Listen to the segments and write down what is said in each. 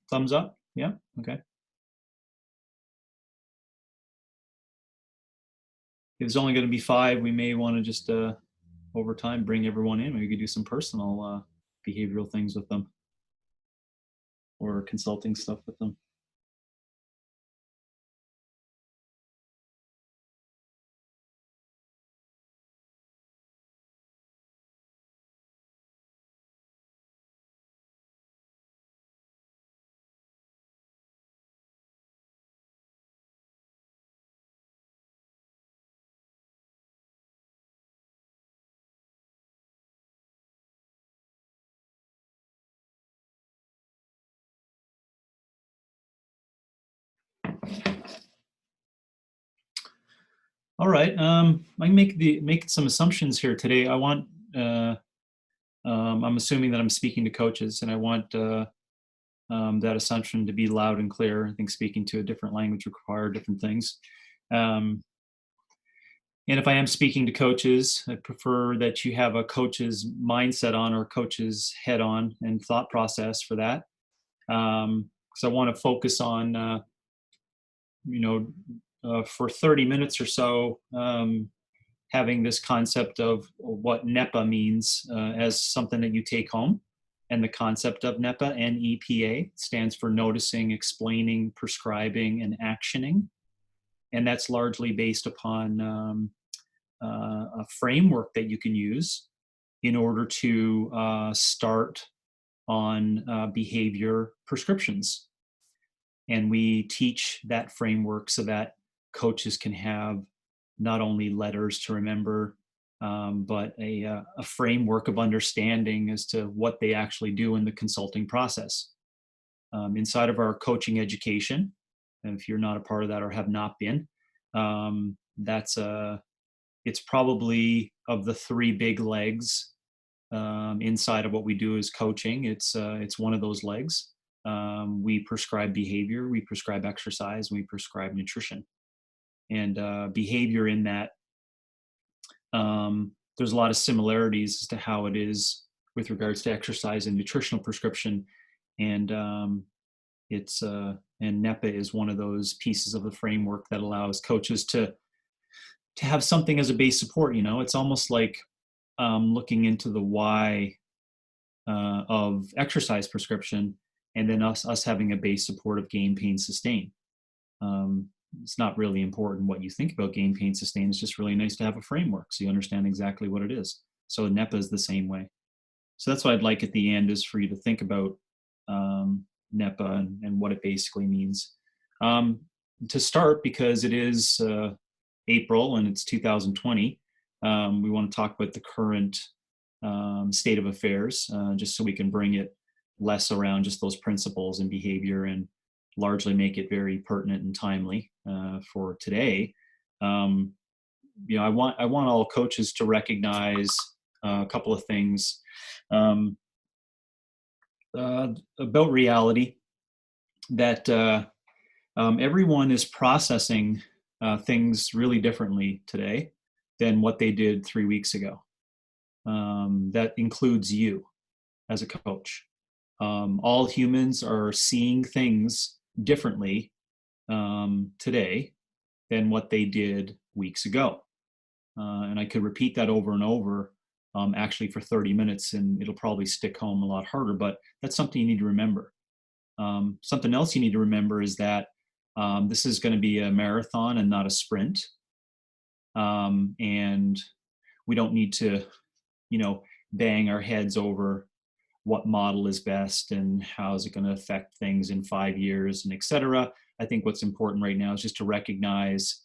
Thumbs up? Yeah, okay. If it's only going to be 5, we may want to just over time bring everyone in. We could do some personal behavioral things with them or consulting stuff with them. All right, I make some assumptions here today. I want I'm assuming that I'm speaking to coaches, and I want that assumption to be loud and clear. I think speaking to a different language require different things. Um, and if I am speaking to coaches, I prefer that you have a coach's mindset on or coach's head on and thought process for that. Because I want to focus on, for 30 minutes or so, having this concept of what NEPA means as something that you take home. And the concept of NEPA, N-E-P-A, stands for noticing, explaining, prescribing, and actioning. And that's largely based upon a framework that you can use in order to start on behavior prescriptions. And we teach that framework so that coaches can have not only letters to remember, but a framework of understanding as to what they actually do in the consulting process. Inside of our coaching education, and if you're not a part of that or have not been, it's probably of the 3 big legs inside of what we do is coaching. It's one of those legs. We prescribe behavior, we prescribe exercise, we prescribe nutrition. And behavior in that, there's a lot of similarities as to how it is with regards to exercise and nutritional prescription. And and NEPA is one of those pieces of the framework that allows coaches to have something as a base support. It's almost like looking into the why of exercise prescription, and then us having a base support of gain, pain, sustain. It's not really important what you think about gain, pain, sustain. It's just really nice to have a framework so you understand exactly what it is. So NEPA is the same way. So that's what I'd like at the end, is for you to think about NEPA and what it basically means. To start, because it is April and it's 2020, we want to talk about the current state of affairs, just so we can bring it less around just those principles and behavior, and largely make it very pertinent and timely for today. I want all coaches to recognize a couple of things about reality, that everyone is processing things really differently today than what they did 3 weeks ago. That includes you as a coach. All humans are seeing things differently today than what they did weeks ago. And I could repeat that over and over, actually for 30 minutes, and it'll probably stick home a lot harder, but that's something you need to remember. Something else you need to remember is that this is going to be a marathon and not a sprint. And we don't need to, bang our heads over what model is best and how is it going to affect things in 5 years and et cetera. I think what's important right now is just to recognize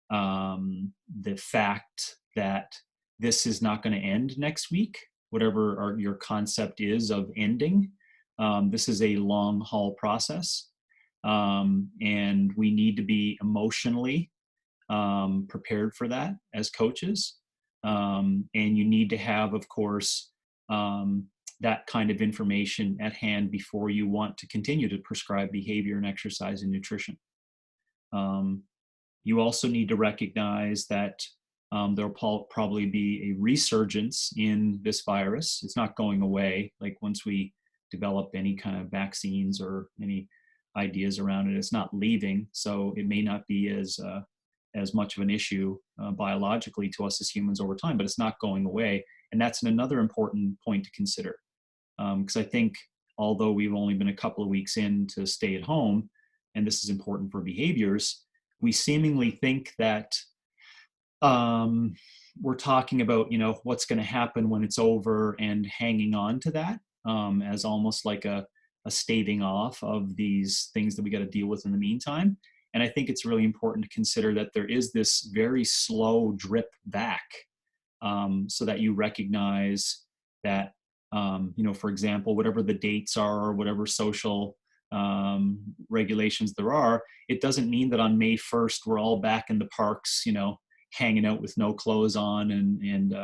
the fact that this is not going to end next week, whatever your concept is of ending. This is a long haul process, and we need to be emotionally prepared for that as coaches. And you need to have, of course, that kind of information at hand before you want to continue to prescribe behavior and exercise and nutrition. You also need to recognize that there'll probably be a resurgence in this virus. It's not going away. Like once we develop any kind of vaccines or any ideas around it. It's not leaving, so it may not be as much of an issue biologically to us as humans over time, but it's not going away. And that's another important point to consider. Because I think although we've only been a couple of weeks in to stay at home, and this is important for behaviors, we seemingly think that we're talking about, what's going to happen when it's over and hanging on to that as almost like a staving off of these things that we got to deal with in the meantime. And I think it's really important to consider that there is this very slow drip back so that you recognize that, for example, whatever the dates are or whatever social regulations there are, it doesn't mean that on May 1st, we're all back in the parks, hanging out with no clothes on and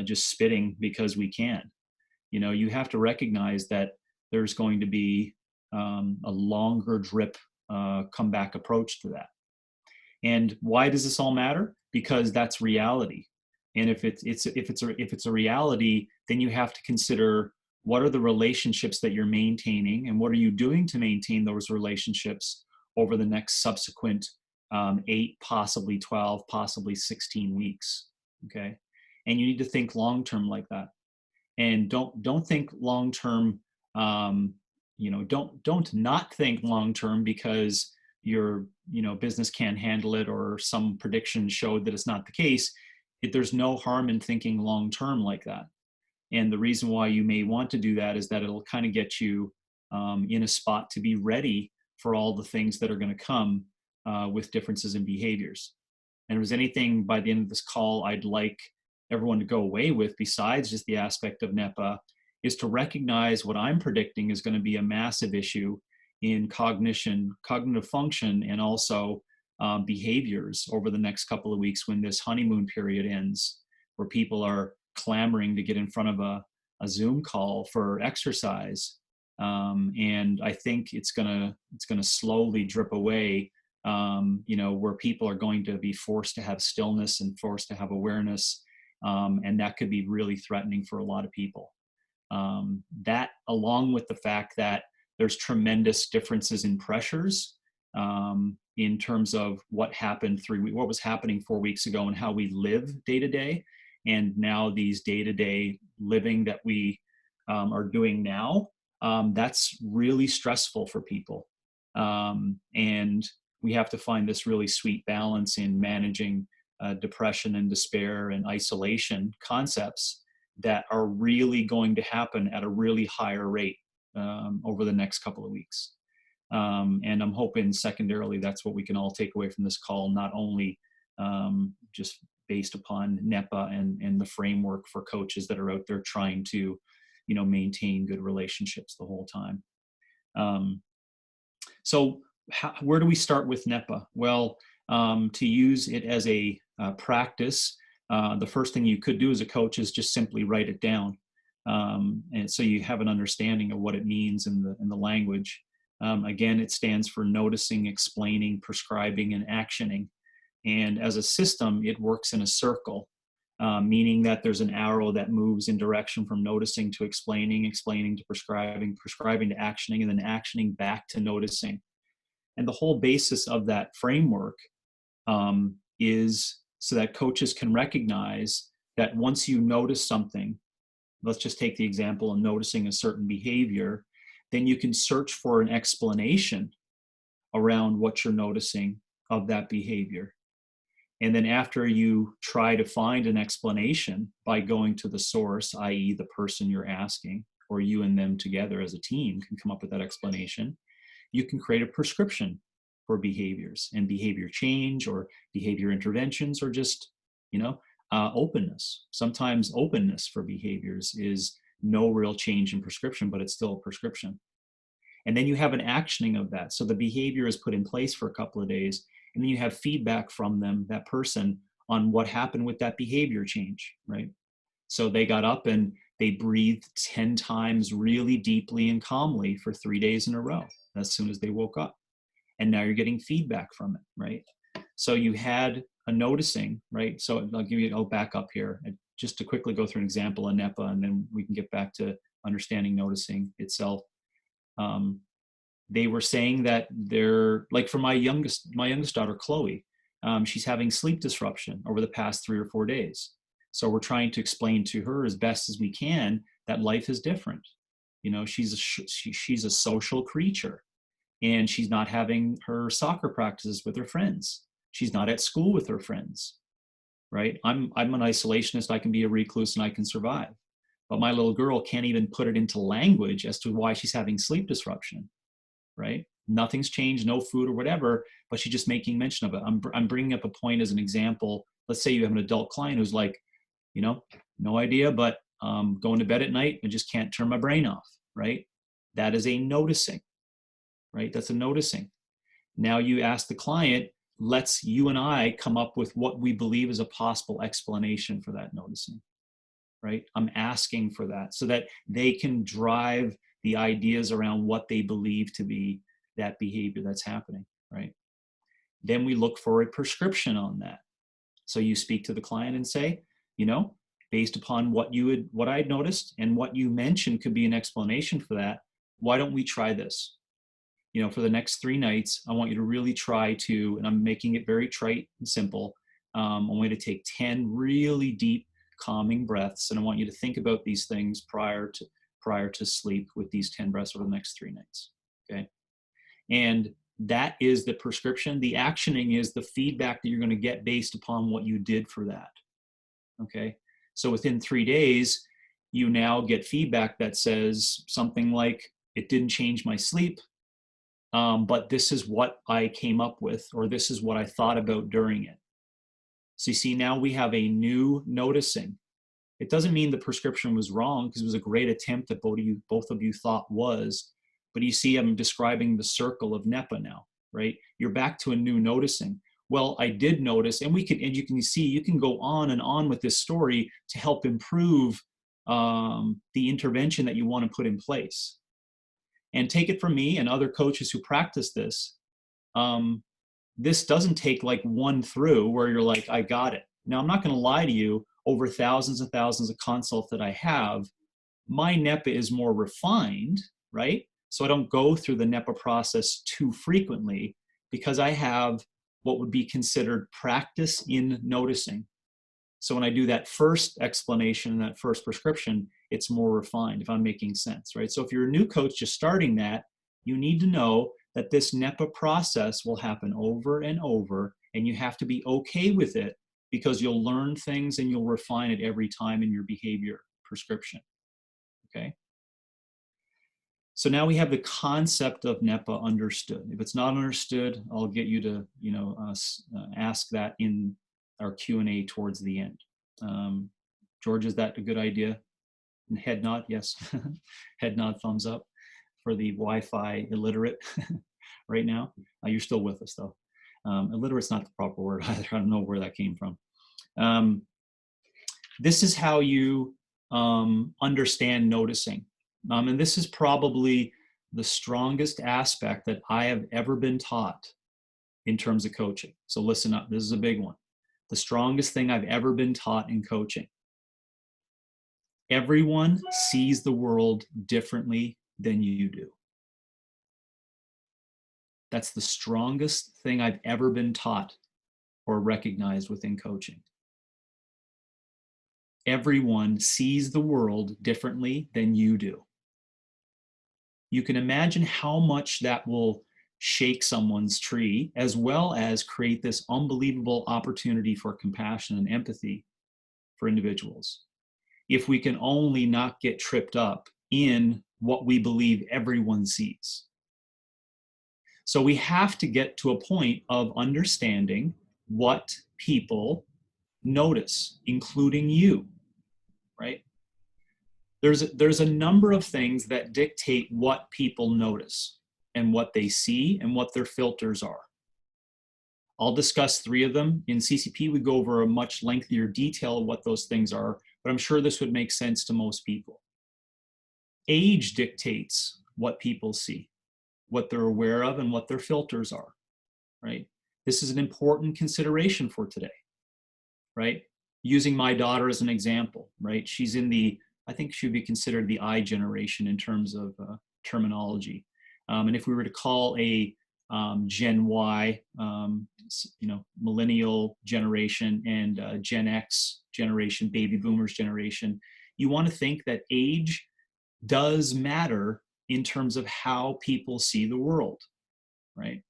just spitting because we can. You have to recognize that there's going to be a longer drip comeback approach to that. And why does this all matter? Because that's reality. And if it's a reality, then you have to consider what are the relationships that you're maintaining and what are you doing to maintain those relationships over the next subsequent 8, possibly 12, possibly 16 weeks. Okay. And you need to think long-term like that. And don't think long-term, don't not think long-term because your, business can't handle it or some prediction showed that it's not the case. There's no harm in thinking long-term like that. And the reason why you may want to do that is that it'll kind of get you in a spot to be ready for all the things that are going to come with differences in behaviors. And if there's anything by the end of this call I'd like everyone to go away with besides just the aspect of NEPA is to recognize what I'm predicting is going to be a massive issue in cognitive function, and also behaviors over the next couple of weeks when this honeymoon period ends, where people are clamoring to get in front of a Zoom call for exercise. And I think it's gonna slowly drip away, where people are going to be forced to have stillness and forced to have awareness. And that could be really threatening for a lot of people. That, along with the fact that there's tremendous differences in pressures in terms of what was happening 4 weeks ago and how we live day to day, and now these day-to-day living that we are doing now, that's really stressful for people. And we have to find this really sweet balance in managing depression and despair and isolation concepts that are really going to happen at a really higher rate over the next couple of weeks. And I'm hoping secondarily that's what we can all take away from this call, not only just based upon NEPA and the framework for coaches that are out there trying to, maintain good relationships the whole time. So where do we start with NEPA? Well, to use it as a practice, the first thing you could do as a coach is just simply write it down. And so you have an understanding of what it means in the language. Again, it stands for noticing, explaining, prescribing, and actioning. And as a system, it works in a circle, meaning that there's an arrow that moves in direction from noticing to explaining, explaining to prescribing, prescribing to actioning, and then actioning back to noticing. And the whole basis of that framework is so that coaches can recognize that once you notice something, let's just take the example of noticing a certain behavior, then you can search for an explanation around what you're noticing of that behavior. And then after you try to find an explanation by going to the source, i.e. the person you're asking, or you and them together as a team can come up with that explanation, you can create a prescription for behaviors and behavior change or behavior interventions, or just, openness. Sometimes openness for behaviors is no real change in prescription, but it's still a prescription. And then you have an actioning of that. So the behavior is put in place for a couple of days, and then you have feedback from them, that person, on what happened with that behavior change, right? So they got up and they breathed 10 times really deeply and calmly for 3 days in a row as soon as they woke up. And now you're getting feedback from it, right? So you had a noticing, right? So I'll back up here just to quickly go through an example of NEPA, and then we can get back to understanding noticing itself. They were saying that they're, like for my youngest daughter, Chloe, she's having sleep disruption over the past 3 or 4 days. So we're trying to explain to her as best as we can that life is different. You know, she's a social creature, and she's not having her soccer practices with her friends. She's not at school with her friends, right? I'm an isolationist. I can be a recluse and I can survive. But my little girl can't even put it into language as to why she's having sleep disruption, right? Nothing's changed, no food or whatever, but she's just making mention of it. I'm bringing up a point as an example. Let's say you have an adult client who's like, you know, no idea, but going to bed at night and just can't turn my brain off, right? That is a noticing, right? That's a noticing. Now you ask the client, let's you and I come up with what we believe is a possible explanation for that noticing, right? I'm asking for that so that they can drive the ideas around what they believe to be that behavior that's happening, right? Then we look for a prescription on that. So you speak to the client and say, you know, based upon what I had noticed and what you mentioned could be an explanation for that, why don't we try this? You know, for the next 3 nights, I want you to really try to, and I'm making it very trite and simple, I want you to take 10 really deep, calming breaths, and I want you to think about these things prior to sleep with these 10 breaths over the next 3 nights, okay? And that is the prescription. The actioning is the feedback that you're going to get based upon what you did for that, okay? So within 3 days, you now get feedback that says something like, it didn't change my sleep, but this is what I came up with, or this is what I thought about during it. So you see, now we have a new noticing. It doesn't mean the prescription was wrong, because it was a great attempt that both of you thought was, but you see, I'm describing the circle of NEPO now, right? You're back to a new noticing. Well, I did notice, and you can see, you can go on and on with this story to help improve the intervention that you want to put in place. And take it from me and other coaches who practice this, this doesn't take like one through where you're like, I got it. Now, I'm not going to lie to you, over thousands and thousands of consults that I have, my NEPA is more refined, right? So I don't go through the NEPA process too frequently, because I have what would be considered practice in noticing. So when I do that first explanation, that first prescription, it's more refined, if I'm making sense, right? So if you're a new coach just starting that, you need to know that this NEPA process will happen over and over, and you have to be okay with it, because you'll learn things and you'll refine it every time in your behavior prescription, okay? So now we have the concept of NEPA understood. If it's not understood, I'll get you to, you know, ask that in our Q&A towards the end. George, is that a good idea? And head nod, yes. Head nod, thumbs up for the Wi-Fi illiterate right now. You're still with us though. Illiterate's not the proper word either. I don't know where that came from. This is how you understand noticing. And this is probably the strongest aspect that I have ever been taught in terms of coaching. So listen up, this is a big one. The strongest thing I've ever been taught in coaching. Everyone sees the world differently than you do. That's the strongest thing I've ever been taught or recognized within coaching. Everyone sees the world differently than you do. You can imagine how much that will shake someone's tree, as well as create this unbelievable opportunity for compassion and empathy for individuals. If we can only not get tripped up in what we believe everyone sees. So we have to get to a point of understanding what people notice, including you, right? There's a number of things that dictate what people notice and what they see and what their filters are. I'll discuss 3 of them. In CCP, we go over a much lengthier detail of what those things are, but I'm sure this would make sense to most people. Age dictates what people see, what they're aware of, and what their filters are, right? This is an important consideration for today, right? Using my daughter as an example, right? She's in the, I think should be considered the I generation in terms of terminology. And if we were to call a Gen Y, millennial generation, and Gen X generation, baby boomers generation, you want to think that age does matter in terms of how people see the world, right?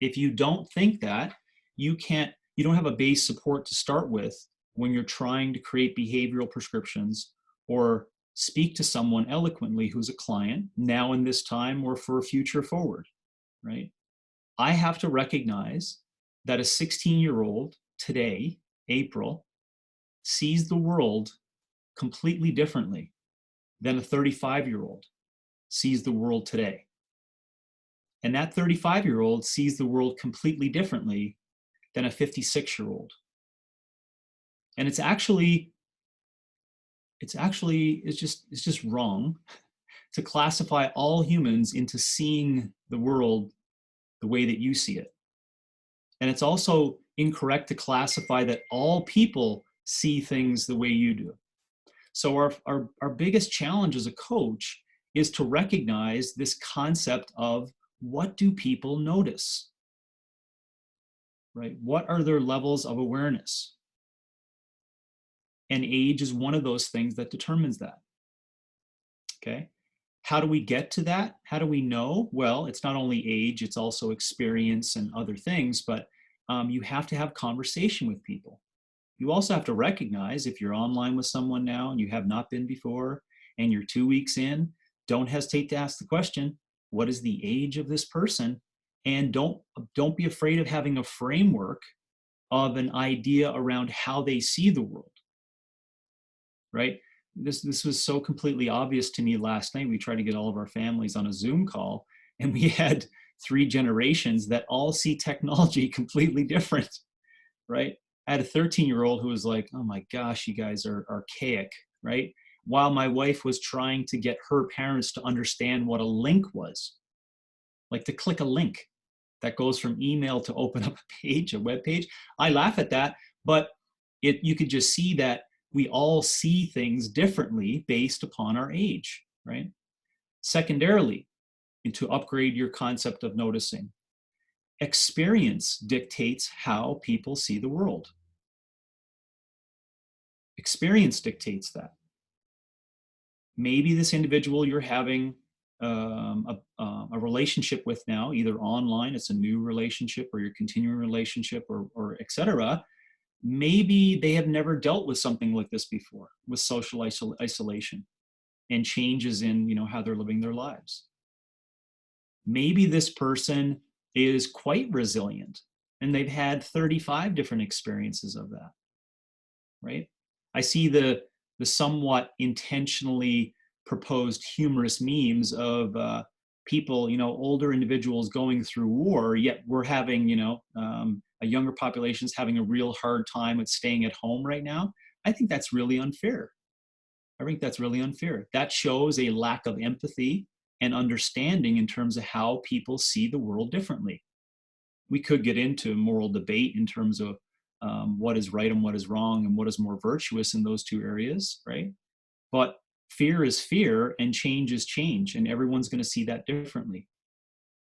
If you don't think that, you don't have a base support to start with when you're trying to create behavioral prescriptions or speak to someone eloquently who's a client now in this time or for a future forward, right? I have to recognize that a 16-year-old today, April, sees the world completely differently than a 35-year-old sees the world today. And that 35-year-old sees the world completely differently than a 56-year-old. And it's just wrong to classify all humans into seeing the world the way that you see it. And it's also incorrect to classify that all people see things the way you do. So our biggest challenge as a coach is to recognize this concept of, what do people notice? Right? What are their levels of awareness? And age is one of those things that determines that. Okay. How do we get to that? How do we know? Well, it's not only age, it's also experience and other things, but you have to have conversation with people. You also have to recognize, if you're online with someone now and you have not been before and you're 2 weeks in, don't hesitate to ask the question, what is the age of this person? And don't be afraid of having a framework of an idea around how they see the world, right? This was so completely obvious to me last night. We tried to get all of our families on a Zoom call, and we had 3 generations that all see technology completely different, right? I had a 13-year-old who was like, oh my gosh, you guys are archaic, right? While my wife was trying to get her parents to understand what a link was, like to click a link that goes from email to open up a page, a web page. I laugh at that, but you could just see that we all see things differently based upon our age, right? Secondarily, and to upgrade your concept of noticing, experience dictates how people see the world. Experience dictates that. Maybe this individual you're having a relationship with now, either online, it's a new relationship, or your continuing relationship, or et cetera, maybe they have never dealt with something like this before, with social isolation and changes in, how they're living their lives. Maybe this person is quite resilient and they've had 35 different experiences of that, right? I see the somewhat intentionally proposed humorous memes of people, older individuals going through war, yet we're having, a younger population's having a real hard time with staying at home right now. I think that's really unfair. That shows a lack of empathy and understanding in terms of how people see the world differently. We could get into moral debate in terms of what is right and what is wrong and what is more virtuous in those two areas, right? But fear is fear and change is change, and everyone's going to see that differently.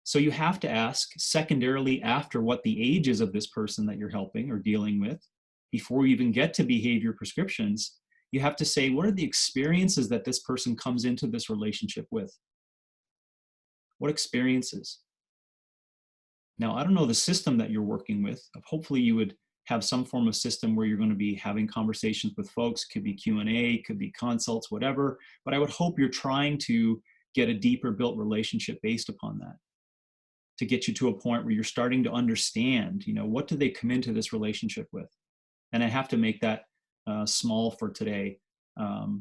So you have to ask, secondarily, after what the age is of this person that you're helping or dealing with, before you even get to behavior prescriptions, you have to say, what are the experiences that this person comes into this relationship with? What experiences? Now, I don't know the system that you're working with. Hopefully you would have some form of system where you're going to be having conversations with folks. Could be Q&A, could be consults, whatever. But I would hope you're trying to get a deeper built relationship based upon that, to get you to a point where you're starting to understand, what do they come into this relationship with? And I have to make that small for today,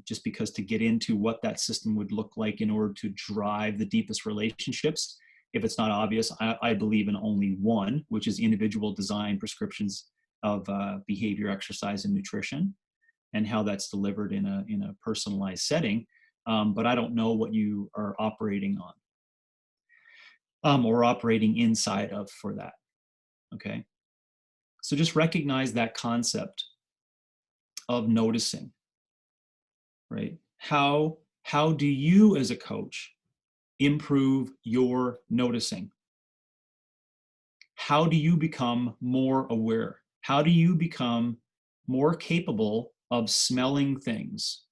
just because to get into what that system would look like in order to drive the deepest relationships, if it's not obvious, I believe in only one, which is individual design prescriptions of behavior, exercise, and nutrition, and how that's delivered in a personalized setting. But I don't know what you are operating on or operating inside of for that. Okay. So just recognize that concept of noticing, right? How do you as a coach improve your noticing? How do you become more aware? How do you become more capable of smelling things?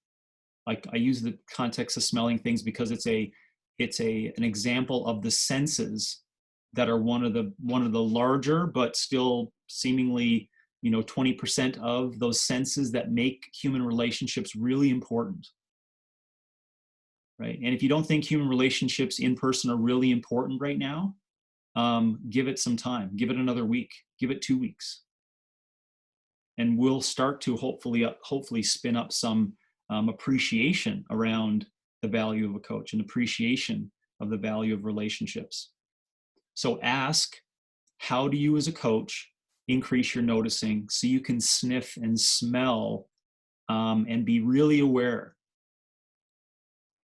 Like, I use the context of smelling things because it's an example of the senses that are one of the larger but still seemingly 20% of those senses that make human relationships really important, right? And if you don't think human relationships in person are really important right now, give it some time, give it another week, give it 2 weeks, and we'll start to hopefully spin up some appreciation around the value of a coach and appreciation of the value of relationships. So ask, how do you as a coach increase your noticing so you can sniff and smell and be really aware?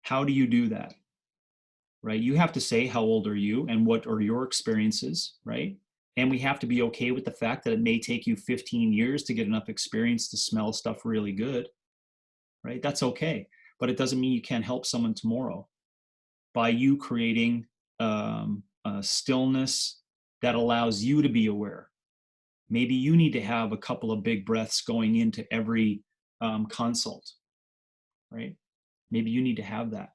How do you do that? Right? You have to say, how old are you and what are your experiences, right? And we have to be okay with the fact that it may take you 15 years to get enough experience to smell stuff really good, right? That's okay. But it doesn't mean you can't help someone tomorrow by you creating a stillness that allows you to be aware. Maybe you need to have a couple of big breaths going into every consult, right? Maybe you need to have that.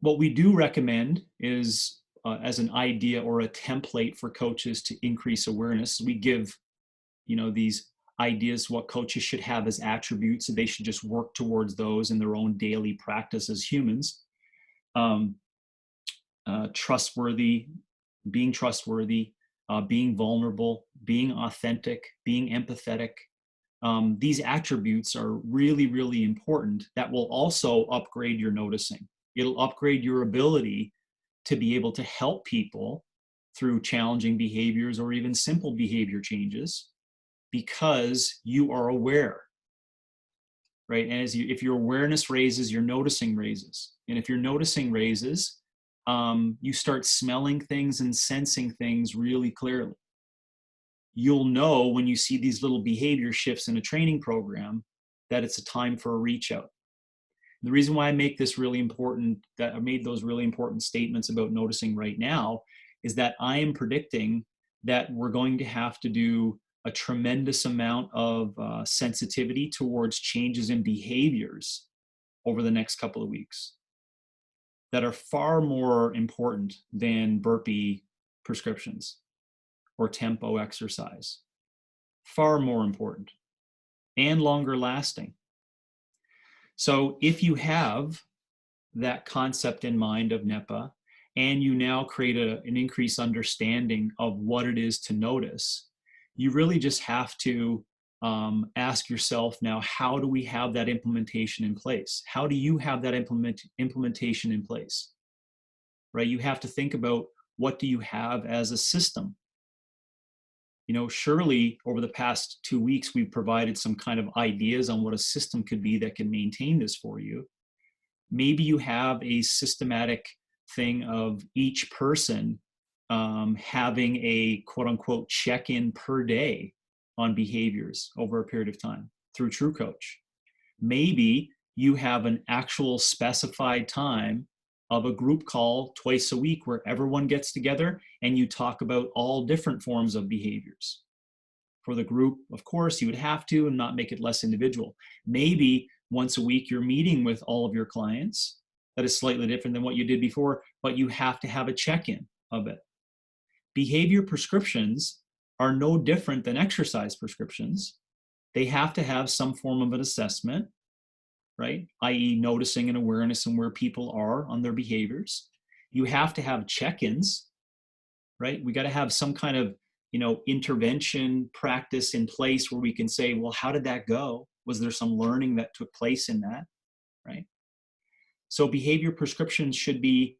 What we do recommend is, as an idea or a template for coaches to increase awareness, we give, these ideas what coaches should have as attributes, so they should just work towards those in their own daily practice as humans. Trustworthy, being vulnerable, being authentic, being empathetic. These attributes are really, really important. That will also upgrade your noticing. It'll upgrade your ability to be able to help people through challenging behaviors or even simple behavior changes, because you are aware, right? And if your awareness raises, your noticing raises. And if your noticing raises, you start smelling things and sensing things really clearly. You'll know when you see these little behavior shifts in a training program that it's a time for a reach out. The reason why I make this really important, that I made those really important statements about noticing right now, is that I am predicting that we're going to have to do a tremendous amount of sensitivity towards changes in behaviors over the next couple of weeks that are far more important than burpee prescriptions or tempo exercise. Far more important and longer lasting. So if you have that concept in mind of NEPA, and you now create an increased understanding of what it is to notice, you really just have to ask yourself now, how do we have that implementation in place? How do you have that implementation in place? Right? You have to think about, what do you have as a system? Surely over the past 2 weeks, we've provided some kind of ideas on what a system could be that can maintain this for you. Maybe you have a systematic thing of each person having a quote unquote check-in per day on behaviors over a period of time through TrueCoach. Maybe you have an actual specified time of a group call twice a week where everyone gets together and you talk about all different forms of behaviors. For the group, of course, you would have to, and not make it less individual. Maybe once a week you're meeting with all of your clients. That is slightly different than what you did before, but you have to have a check-in of it. Behavior prescriptions are no different than exercise prescriptions. They have to have some form of an assessment, right? i.e. noticing and awareness and where people are on their behaviors. You have to have check-ins, right? We got to have some kind of, intervention practice in place where we can say, well, how did that go? Was there some learning that took place in that, right? So behavior prescriptions should be,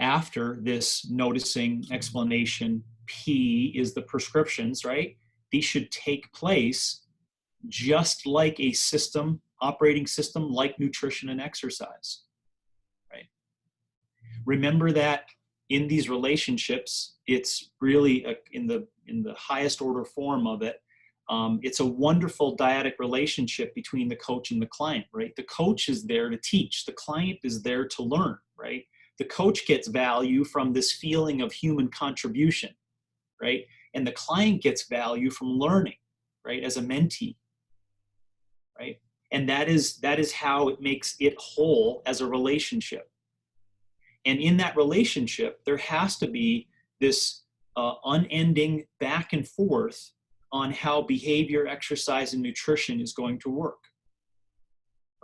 after this noticing explanation, P is the prescriptions, right? These should take place just like a system, operating system, like nutrition and exercise, right? Remember that in these relationships, it's really in the highest order form of it, It's a wonderful dyadic relationship between the coach and the client, right? The coach is there to teach. The client is there to learn, right? The coach gets value from this feeling of human contribution, right? And the client gets value from learning, right? As a mentee, right? And that is how it makes it whole as a relationship. And in that relationship, there has to be this unending back and forth on how behavior, exercise, and nutrition is going to work,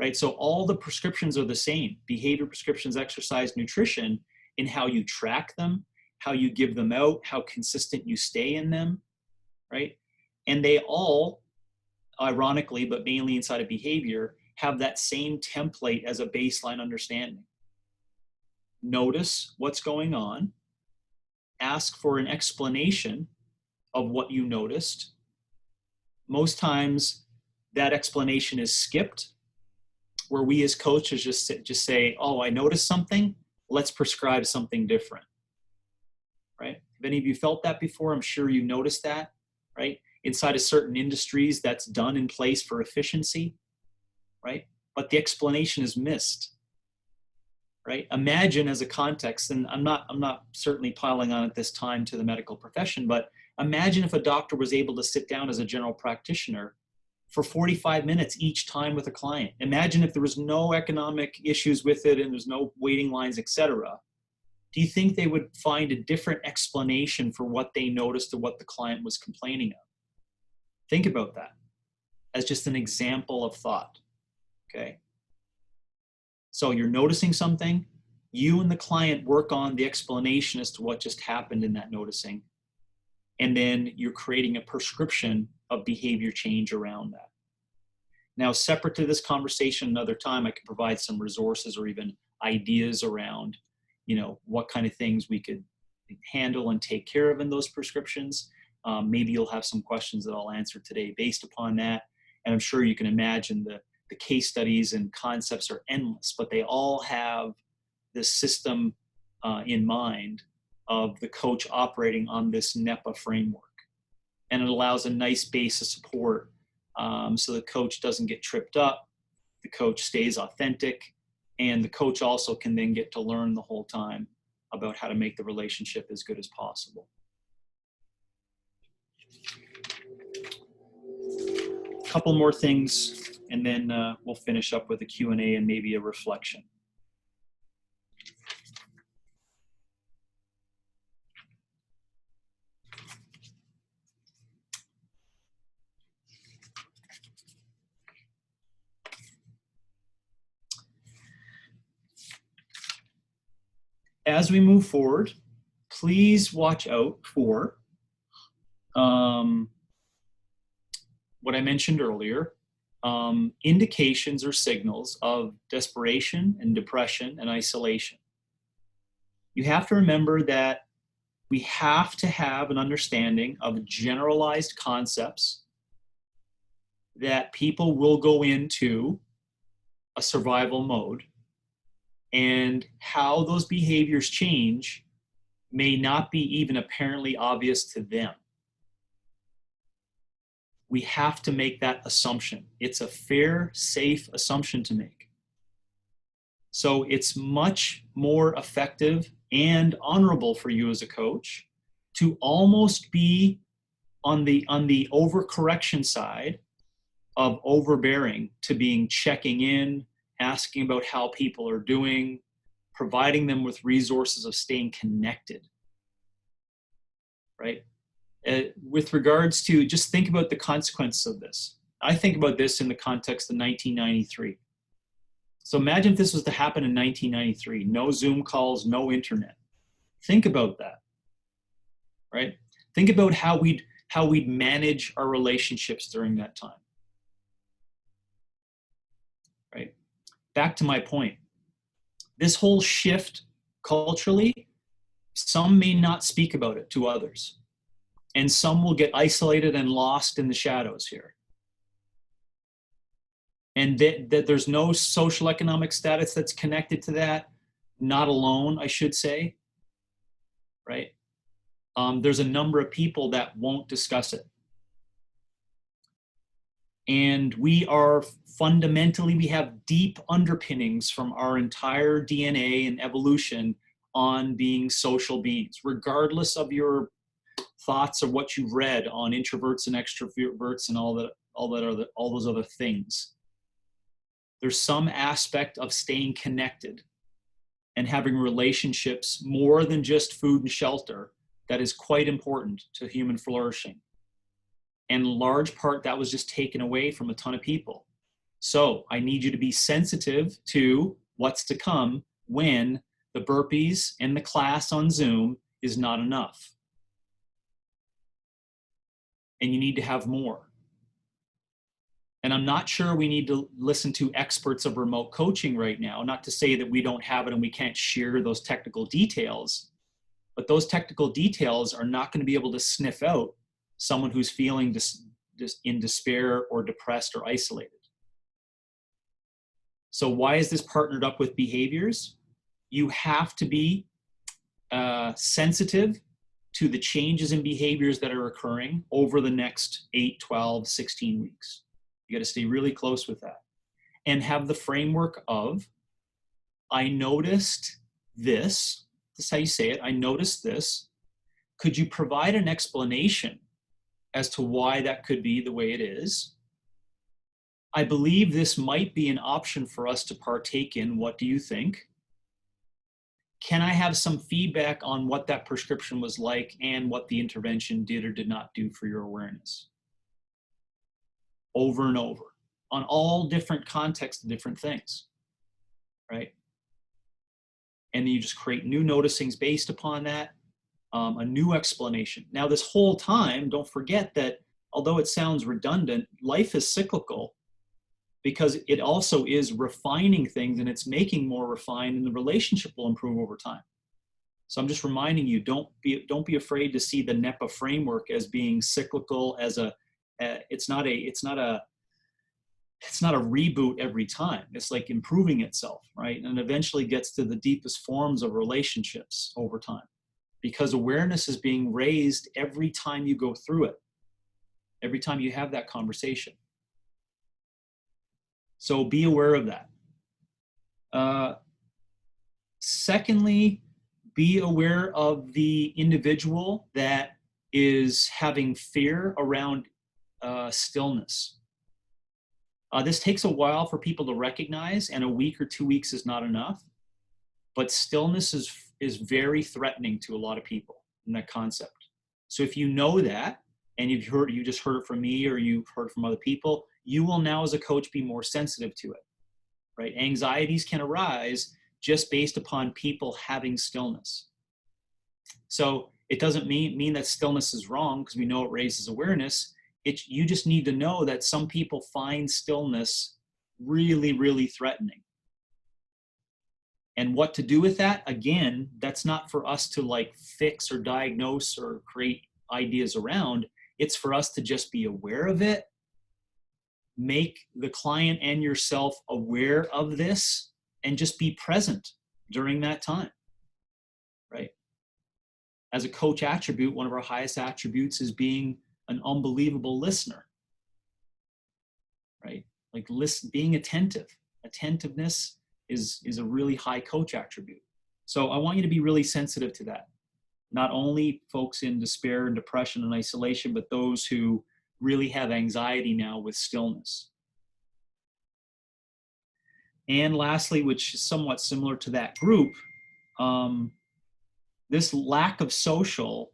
right? So all the prescriptions are the same: behavior, prescriptions, exercise, nutrition, in how you track them, how you give them out, how consistent you stay in them, right? And they all, ironically, but mainly inside of behavior, have that same template as a baseline understanding. Notice what's going on, ask for an explanation of what you noticed. Most times that explanation is skipped, where we as coaches just say, oh, I noticed something, let's prescribe something different, right? Have any of you felt that before? I'm sure you noticed that, right? Inside of certain industries, that's done in place for efficiency, right? But the explanation is missed, right? Imagine as a context, and I'm not certainly piling on at this time to the medical profession, but imagine if a doctor was able to sit down as a general practitioner for 45 minutes each time with a client. Imagine if there was no economic issues with it and there's no waiting lines, etc. Do you think they would find a different explanation for what they noticed or what the client was complaining of? Think about that as just an example of thought, okay? So you're noticing something, you and the client work on the explanation as to what just happened in that noticing, and then you're creating a prescription of behavior change around that. Now, separate to this conversation, another time I can provide some resources or even ideas around, what kind of things we could handle and take care of in those prescriptions. Maybe you'll have some questions that I'll answer today based upon that. And I'm sure you can imagine the case studies and concepts are endless, but they all have this system in mind of the coach operating on this NEPO framework. And it allows a nice base of support so the coach doesn't get tripped up, the coach stays authentic, and the coach also can then get to learn the whole time about how to make the relationship as good as possible. A couple more things, and then we'll finish up with a Q&A and maybe a reflection. As we move forward, please watch out for what I mentioned earlier, indications or signals of desperation and depression and isolation. You have to remember that we have to have an understanding of generalized concepts that people will go into a survival mode, and how those behaviors change may not be even apparently obvious to them. We have to make that assumption. It's a fair, safe assumption to make. So it's much more effective and honorable for you as a coach to almost be on the overcorrection side of overbearing, to being checking in, asking about how people are doing, providing them with resources of staying connected, right? With regards to, just think about the consequences of this. I think about this in the context of 1993. So imagine if this was to happen in 1993, no Zoom calls, no internet. Think about that, right? Think about how we'd manage our relationships during that time, right? Back to my point, this whole shift culturally, some may not speak about it to others, and some will get isolated and lost in the shadows here. And that there's no social economic status that's connected to that, not alone, I should say, right? There's a number of people that won't discuss it. And we are fundamentally, we have deep underpinnings from our entire DNA and evolution on being social beings, regardless of your thoughts or what you've read on introverts and extroverts and all those other things. There's some aspect of staying connected and having relationships more than just food and shelter that is quite important to human flourishing. And in large part, that was just taken away from a ton of people. So I need you to be sensitive to what's to come when the burpees and the class on Zoom is not enough. And you need to have more. And I'm not sure we need to listen to experts of remote coaching right now, not to say that we don't have it and we can't share those technical details, but those technical details are not going to be able to sniff out someone who's feeling in despair or depressed or isolated. So why is this partnered up with behaviors? You have to be sensitive to the changes in behaviors that are occurring over the next 8, 12, 16 weeks. You got to stay really close with that and have the framework of, I noticed this. This is how you say it. I noticed this. Could you provide an explanation as to why that could be the way it is? I believe this might be an option for us to partake in. What do you think? Can I have some feedback on what that prescription was like and what the intervention did or did not do for your awareness? Over and over on all different contexts, different things, right? And then you just create new noticings based upon that, a new explanation. Now, this whole time, don't forget that although it sounds redundant, life is cyclical because it also is refining things and it's making more refined and the relationship will improve over time. So I'm just reminding you, don't be afraid to see the NEPO framework as being cyclical, as it's not a reboot every time. It's like improving itself, right? And eventually gets to the deepest forms of relationships over time because awareness is being raised every time you go through it, every time you have that conversation. So be aware of that. Secondly, be aware of the individual that is having fear around stillness. This takes a while for people to recognize, and a week or 2 weeks is not enough. But stillness is very threatening to a lot of people in that concept. So if you know that, and you just heard it from me or you've heard it from other people, you will now as a coach be more sensitive to it, right? Anxieties can arise just based upon people having stillness. So it doesn't mean that stillness is wrong because we know it raises awareness. You just need to know that some people find stillness really, really threatening. And what to do with that, again, that's not for us to like fix or diagnose or create ideas around. It's for us to just be aware of it, make the client and yourself aware of this, and just be present during that time, right? As a coach attribute, one of our highest attributes is being an unbelievable listener, right? Like being attentive. Attentiveness is a really high coach attribute. So I want you to be really sensitive to that. Not only folks in despair and depression and isolation, but those who really have anxiety now with stillness. And lastly, which is somewhat similar to that group, this lack of social,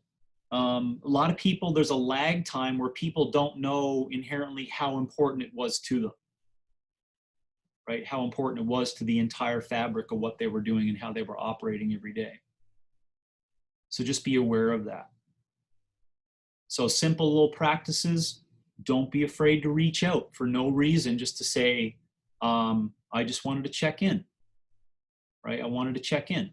a lot of people, there's a lag time where people don't know inherently how important it was to them, right? How important it was to the entire fabric of what they were doing and how they were operating every day. So just be aware of that. So simple little practices, don't be afraid to reach out for no reason, just to say, I just wanted to check in, right? I wanted to check in.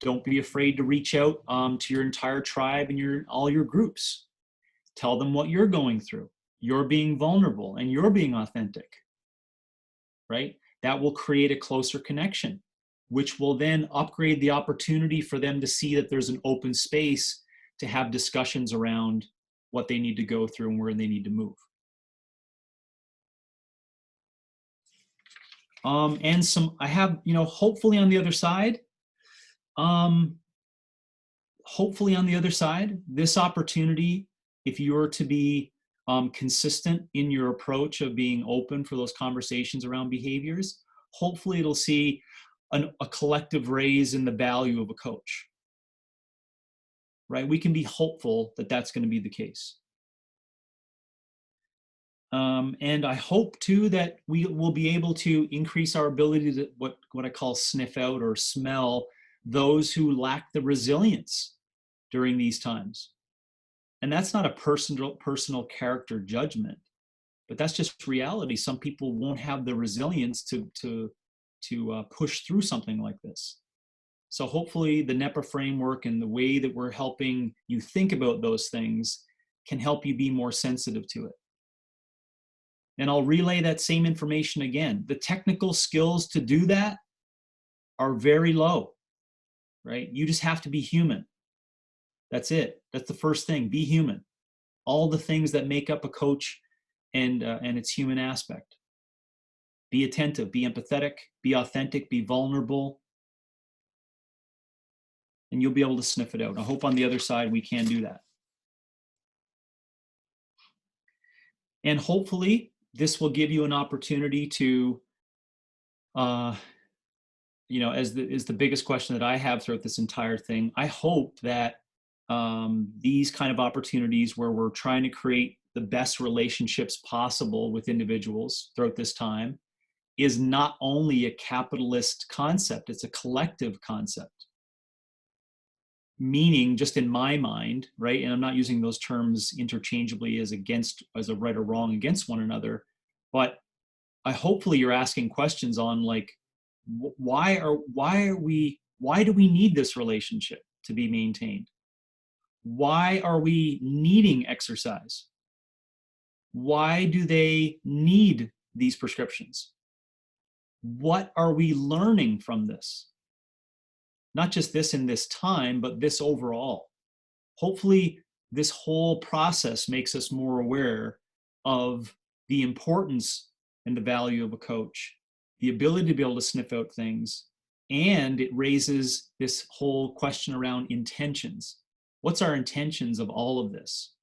Don't be afraid to reach out to your entire tribe and all your groups. Tell them what you're going through. You're being vulnerable and you're being authentic, right? That will create a closer connection, which will then upgrade the opportunity for them to see that there's an open space to have discussions around what they need to go through and where they need to move. And I have, hopefully on the other side, um, this opportunity, if you were to be consistent in your approach of being open for those conversations around behaviors, hopefully it'll see a collective raise in the value of a coach, right? We can be hopeful that that's going to be the case. And I hope too that we will be able to increase our ability to what I call sniff out or smell those who lack the resilience during these times. And that's not a personal character judgment, but that's just reality. Some people won't have the resilience to push through something like this. So hopefully the NEPA framework and the way that we're helping you think about those things can help you be more sensitive to it. And I'll relay that same information again. The technical skills to do that are very low, right? You just have to be human. That's it. That's the first thing. Be human. All the things that make up a coach and its human aspect. Be attentive, be empathetic, be authentic, be vulnerable, and you'll be able to sniff it out. I hope on the other side we can do that. And hopefully this will give you an opportunity to, as the biggest question that I have throughout this entire thing, I hope that these kind of opportunities where we're trying to create the best relationships possible with individuals throughout this time is not only a capitalist concept, it's a collective concept. Meaning, just in my mind, right, and I'm not using those terms interchangeably as a right or wrong against one another, but hopefully you're asking questions on like, why do we need this relationship to be maintained? Why are we needing exercise? Why do they need these prescriptions? What are we learning from this? Not just this in this time, but this overall. Hopefully, this whole process makes us more aware of the importance and the value of a coach, the ability to be able to sniff out things, and it raises this whole question around intentions. What's our intentions of all of this?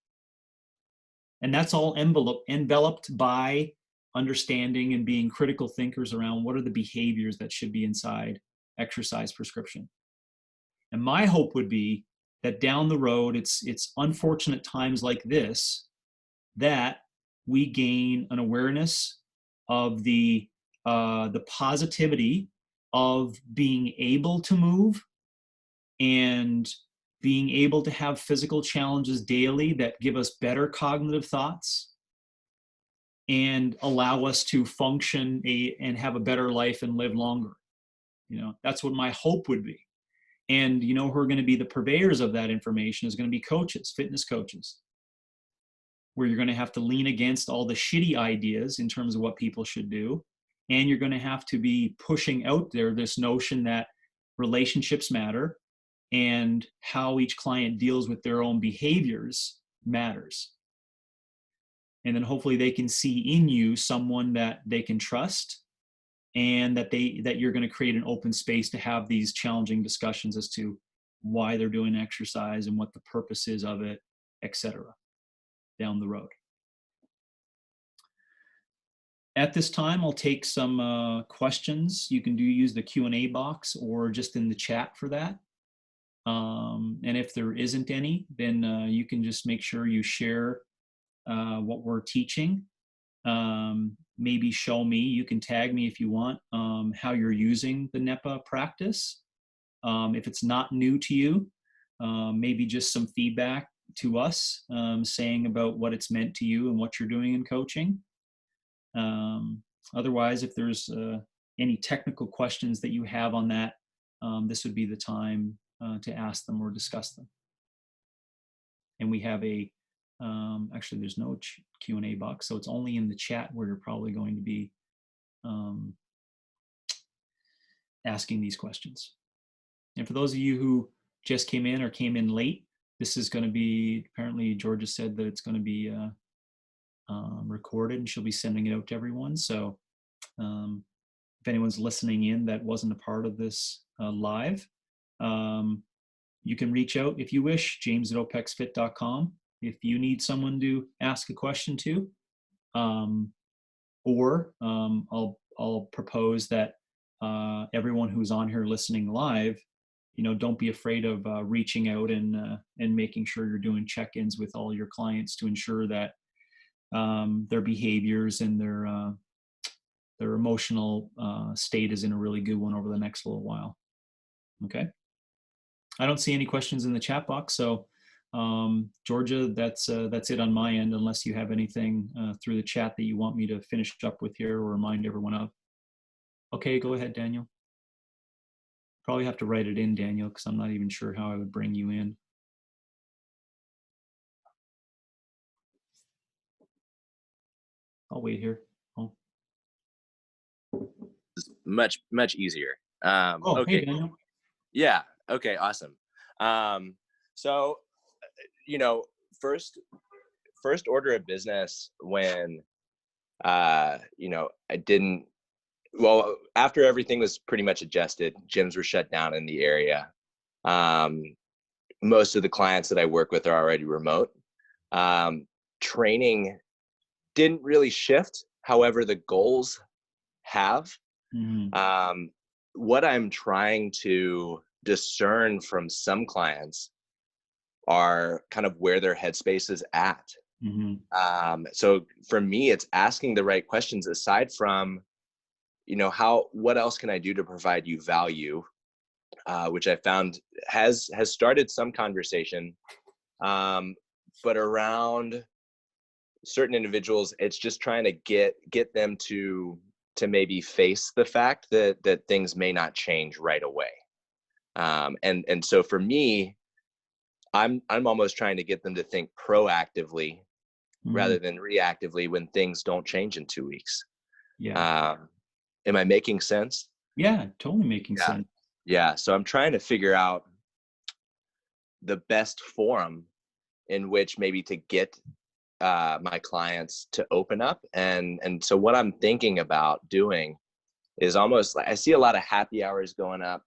And that's all enveloped by understanding and being critical thinkers around what are the behaviors that should be inside exercise prescription. And my hope would be that down the road, it's unfortunate times like this that we gain an awareness of the positivity of being able to move and being able to have physical challenges daily that give us better cognitive thoughts and allow us to function and have a better life and live longer. That's what my hope would be. And who are going to be the purveyors of that information is going to be coaches, fitness coaches, where you're going to have to lean against all the shitty ideas in terms of what people should do. And you're going to have to be pushing out there this notion that relationships matter and how each client deals with their own behaviors matters. And then hopefully they can see in you someone that they can trust, and that you're going to create an open space to have these challenging discussions as to why they're doing exercise and what the purpose is of it, etc. down the road. At this time, I'll take some questions. You can use the Q&A box or just in the chat for that. And if there isn't any, then you can just make sure you share what we're teaching. Maybe show me, you can tag me if you want, how you're using the NEPA practice. If it's not new to you, maybe just some feedback to us, saying about what it's meant to you and what you're doing in coaching. Otherwise, if there's any technical questions that you have on that, this would be the time to ask them or discuss them. And we have actually there's no Q&A box, so it's only in the chat where you're probably going to be asking these questions. And for those of you who just came in or came in late, this is going to be, apparently Georgia said that it's going to be recorded and she'll be sending it out to everyone. So if if anyone's listening in that wasn't a part of this live, you can reach out if you wish, james@opexfit.com, if you need someone to ask a question to. Or I'll propose that everyone who's on here listening live, don't be afraid of reaching out and making sure you're doing check-ins with all your clients to ensure that their behaviors and their emotional state is in a really good one over the next little while. Okay. I don't see any questions in the chat box, so Georgia, that's it on my end, unless you have anything through the chat that you want me to finish up with here or remind everyone of. Okay, go ahead, Daniel. Probably have to write it in, Daniel, because I'm not even sure how I would bring you in. I'll wait here. Oh. It's much easier. Okay. Hey, Daniel. Yeah. Okay. Awesome. So, first order of business when, I didn't, well, after everything was pretty much adjusted, gyms were shut down in the area. Most of the clients that I work with are already remote. Training didn't really shift. However, the goals have. Mm-hmm. What I'm trying to discern from some clients are kind of where their headspace is at. Mm-hmm. So for me, it's asking the right questions aside from, what else can I do to provide you value, which I found has started some conversation, but around certain individuals, it's just trying to get them to maybe face the fact that things may not change right away. And so for me, I'm almost trying to get them to think proactively rather than reactively when things don't change in 2 weeks. Yeah. Am I making sense? Yeah, totally making sense. Yeah. So I'm trying to figure out the best forum in which maybe to get my clients to open up. And so what I'm thinking about doing is almost like, I see a lot of happy hours going up,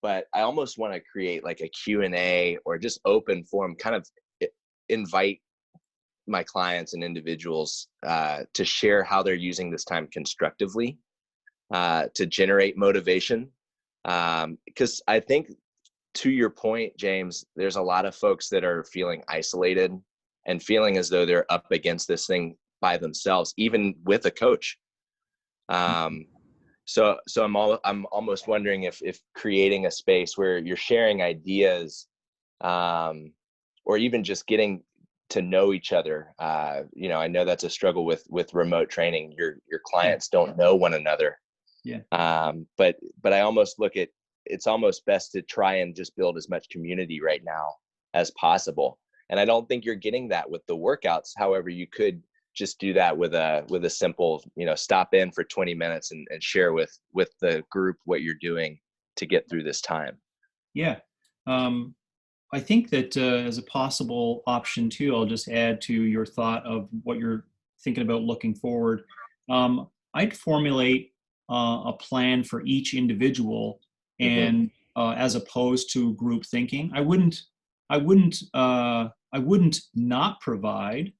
but I almost want to create like a Q&A or just open forum, kind of invite my clients and individuals to share how they're using this time constructively to generate motivation. Because I think, to your point, James, there's a lot of folks that are feeling isolated and feeling as though they're up against this thing by themselves, even with a coach. So I'm almost wondering if creating a space where you're sharing ideas, or even just getting to know each other. I know that's a struggle with remote training. Your clients don't know one another. Yeah. But I almost look at, it's almost best to try and just build as much community right now as possible. And I don't think you're getting that with the workouts. However, you could just do that with a simple, stop in for 20 minutes and share with the group what you're doing to get through this time. Yeah. I think that as a possible option too, I'll just add to your thought of what you're thinking about looking forward. I'd formulate a plan for each individual, and as opposed to group thinking. I wouldn't not provide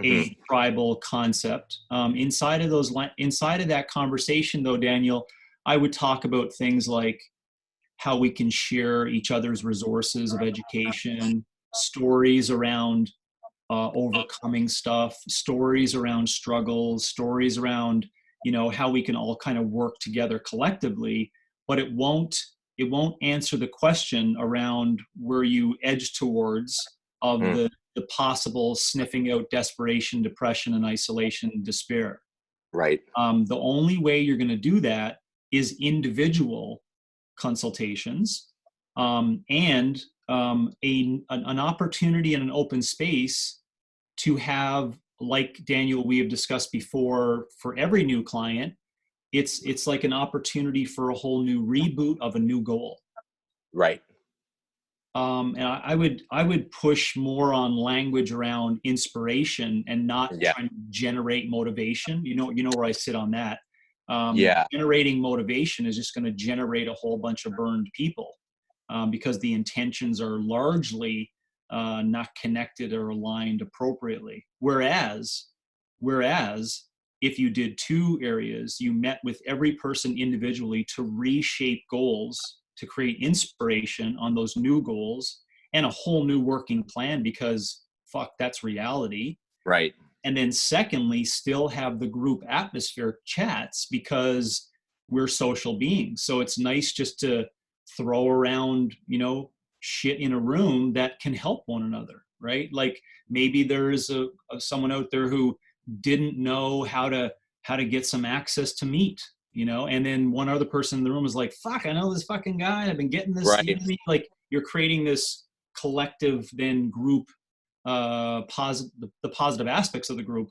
a tribal concept inside of that conversation, though, Daniel. I would talk about things like how we can share each other's resources of education, stories around overcoming stuff, stories around struggles, stories around, how we can all kind of work together collectively. But it won't answer the question around where you edge towards of the possible sniffing out desperation, depression, and isolation, and despair. Right. The only way you're going to do that is individual consultations, and an opportunity in an open space to have, like Daniel, we have discussed before, for every new client, it's like an opportunity for a whole new reboot of a new goal. Right. And I would push more on language around inspiration and not trying to generate motivation. You know where I sit on that. Yeah. Generating motivation is just going to generate a whole bunch of burned people, because the intentions are largely not connected or aligned appropriately. Whereas if you did two areas, you met with every person individually to reshape goals, to create inspiration on those new goals and a whole new working plan, because fuck, that's reality. Right. And then secondly, still have the group atmosphere chats, because we're social beings. So it's nice just to throw around, shit in a room that can help one another, right? Like maybe there's someone out there who didn't know how to get some access to meat, and then one other person in the room was like, fuck, I know this fucking guy, I've been getting this. Right. Like you're creating this collective then group, the positive aspects of the group.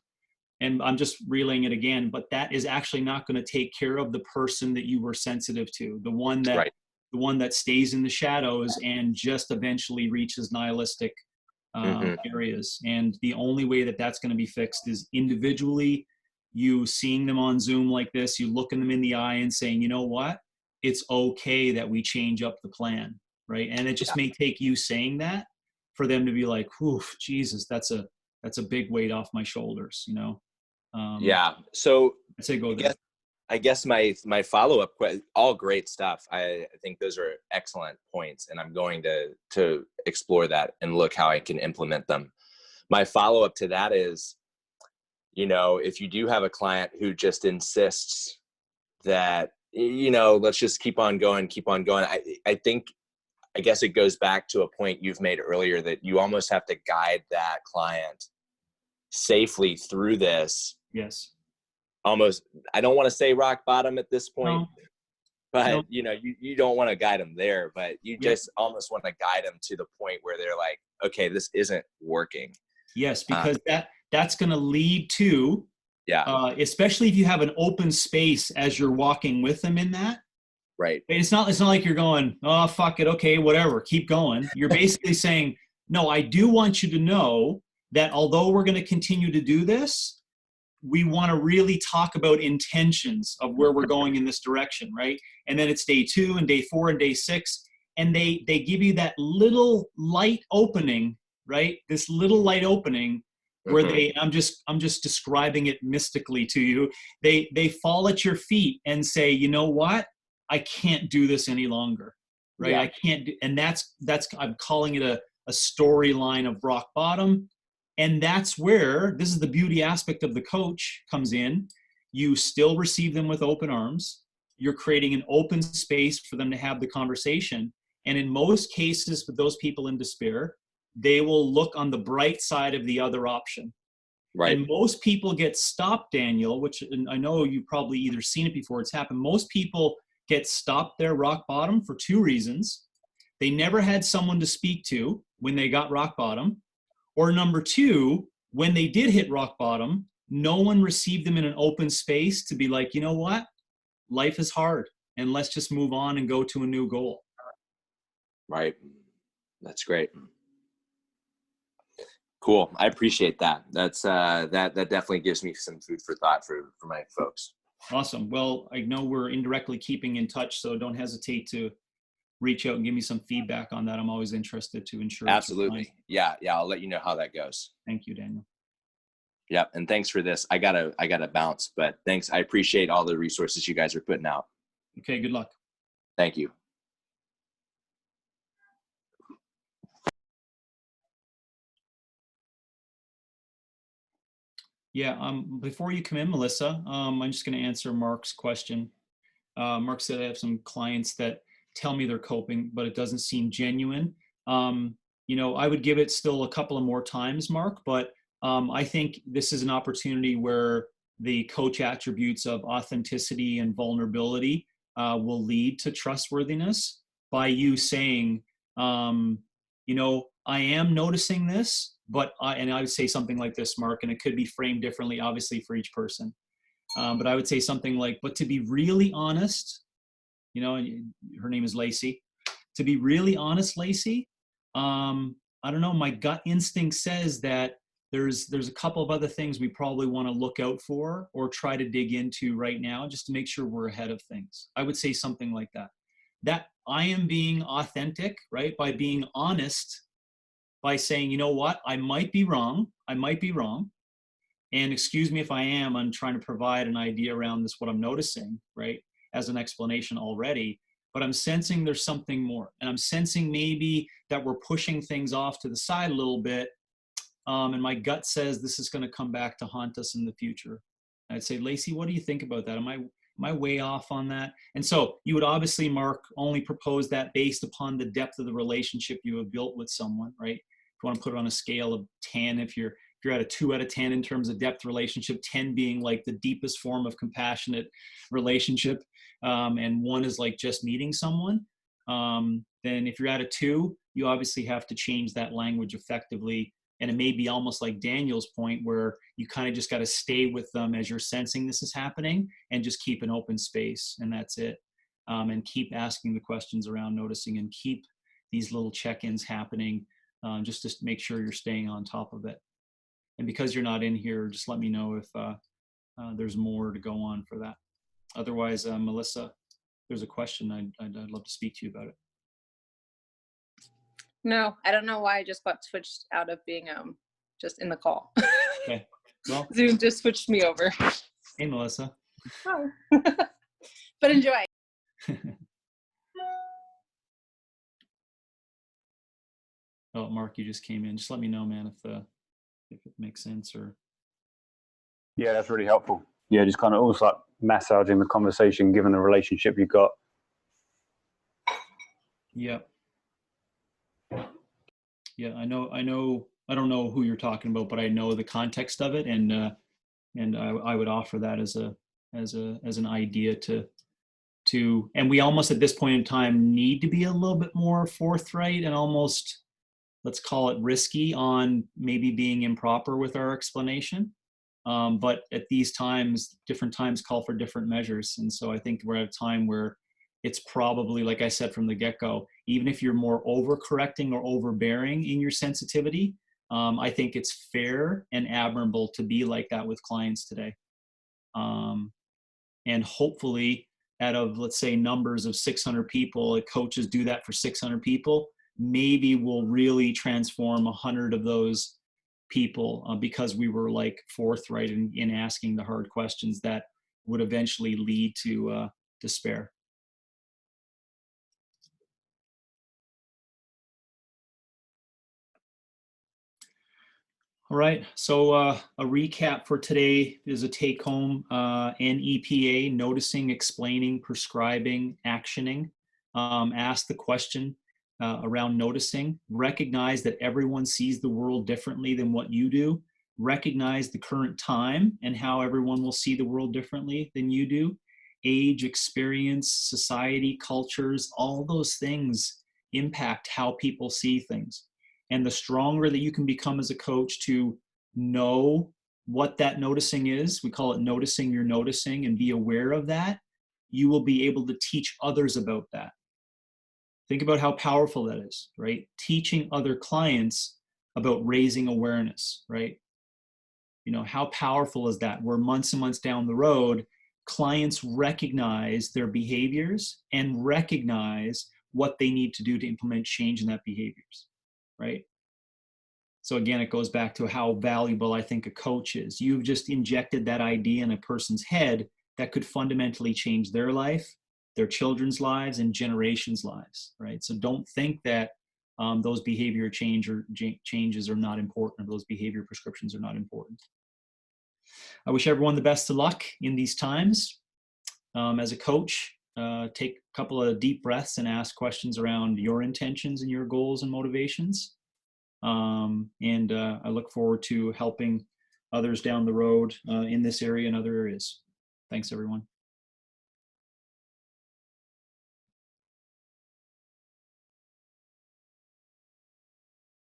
And I'm just relaying it again, but that is actually not going to take care of the person that you were sensitive to, the one that stays in the shadows and just eventually reaches nihilistic areas. And the only way that that's going to be fixed is individually, you seeing them on Zoom like this, you looking them in the eye and saying, you know what, it's okay that we change up the plan, right? And it just may take you saying that for them to be like, whew, Jesus, that's a big weight off my shoulders, Yeah. So I'd say go there. I guess my follow-up, all great stuff. I think those are excellent points, and I'm going to explore that and look how I can implement them. My follow-up to that is, if you do have a client who just insists that, let's just keep on going. I guess it goes back to a point you've made earlier, that you almost have to guide that client safely through this. Yes. Almost, I don't want to say rock bottom at this point, but No. you don't want to guide them there, but you just almost want to guide them to the point where they're like, okay, this isn't working. Yes, because that's going to lead to, especially if you have an open space as you're walking with them in that. Right. It's not like you're going, oh, fuck it. Okay, whatever. Keep going. You're basically saying, no, I do want you to know that although we're going to continue to do this, we want to really talk about intentions of where we're going in this direction, right? And then it's day 2 and day 4 and day 6. And they give you that little light opening, right? This little light opening where I'm just describing it mystically to you. They fall at your feet and say, you know what? I can't do this any longer, right? I can't do, and that's I'm calling it a storyline of rock bottom. And that's where, this is the beauty aspect of the coach comes in. You still receive them with open arms. You're creating an open space for them to have the conversation. And in most cases, with those people in despair, they will look on the bright side of the other option. Right. And most people get stopped, Daniel, which I know you've probably either seen it before, it's happened. Most people get stopped there rock bottom for 2 reasons. They never had someone to speak to when they got rock bottom. Or number 2, when they did hit rock bottom, no one received them in an open space to be like, you know what? Life is hard and let's just move on and go to a new goal. Right. That's great. Cool. I appreciate that. That's that definitely gives me some food for thought for my folks. Awesome. Well, I know we're indirectly keeping in touch, so don't hesitate to reach out and give me some feedback on that. I'm always interested to ensure. Absolutely. Yeah. I'll let you know how that goes. Thank you, Daniel. Yeah. And thanks for this. I gotta bounce, but thanks. I appreciate all the resources you guys are putting out. Okay. Good luck. Thank you. Yeah. Before you come in, Melissa, I'm just going to answer Mark's question. Mark said, I have some clients that tell me they're coping, but it doesn't seem genuine. I would give it still a couple of more times, Mark, but I think this is an opportunity where the coach attributes of authenticity and vulnerability will lead to trustworthiness by you saying, I am noticing this, but and I would say something like this, Mark, and it could be framed differently, obviously, for each person. But I would say something like, but to be really honest, her name is Lacey. To be really honest, Lacey, I don't know, my gut instinct says that there's a couple of other things we probably want to look out for or try to dig into right now just to make sure we're ahead of things. I would say something like that. That I am being authentic, right? By being honest, by saying, you know what, I might be wrong. I might be wrong. And excuse me if I am, I'm trying to provide an idea around this, what I'm noticing, right? As an explanation already, but I'm sensing there's something more. And I'm sensing maybe that we're pushing things off to the side a little bit. And my gut says this is going to come back to haunt us in the future. I'd say, Lacey, what do you think about that? Am I way off on that? And so you would obviously, Mark, only propose that based upon the depth of the relationship you have built with someone, right? If you want to put it on a scale of 10, if you're at a 2 out of 10 in terms of depth relationship, 10 being like the deepest form of compassionate relationship, and 1 is like just meeting someone, then if you're at a 2, you obviously have to change that language effectively. And it may be almost like Daniel's point where you kind of just got to stay with them as you're sensing this is happening and just keep an open space, and that's it. And keep asking the questions around noticing and keep these little check-ins happening, just to make sure you're staying on top of it. And because you're not in here, just let me know if there's more to go on for that. Otherwise, Melissa, there's a question. I'd love to speak to you about it. No, I don't know why I just got switched out of being just in the call. Okay. Well, Zoom just switched me over. Hey, Melissa. Hi. But enjoy. Oh, Mark, you just came in. Just let me know, man, if it makes sense or. Yeah, that's really helpful. Yeah, just kind of almost like massaging the conversation, given the relationship you've got. Yeah. Yeah, I know. I don't know who you're talking about, but I know the context of it, and I would offer that as an idea to, and we almost at this point in time need to be a little bit more forthright and almost, let's call it risky on maybe being improper with our explanation. But at these times, different times call for different measures, and so I think we're at a time where it's probably, like I said from the get-go, even if you're more overcorrecting or overbearing in your sensitivity, I think it's fair and admirable to be like that with clients today. And hopefully, out of, let's say, numbers of 600 people, if coaches do that for 600 people, maybe we'll really transform 100 of those people because we were like forthright in asking the hard questions that would eventually lead to despair. All right, so a recap for today is a take-home, NEPA, noticing, explaining, prescribing, actioning. Ask the question around noticing. Recognize that everyone sees the world differently than what you do. Recognize the current time and how everyone will see the world differently than you do. Age, experience, society, cultures, all those things impact how people see things. And the stronger that you can become as a coach to know what that noticing is, we call it noticing your noticing, and be aware of that, you will be able to teach others about that. Think about how powerful that is, right? Teaching other clients about raising awareness, right? You know, how powerful is that? Where months and months down the road, clients recognize their behaviors and recognize what they need to do to implement change in that behaviors. Right? So again, it goes back to how valuable I think a coach is. You've just injected that idea in a person's head that could fundamentally change their life, their children's lives, and generations' lives, right? So don't think that those behavior changes are not important, or those behavior prescriptions are not important. I wish everyone the best of luck in these times. As a coach, take a couple of deep breaths and ask questions around your intentions and your goals and motivations. And I look forward to helping others down the road in this area and other areas. Thanks, everyone.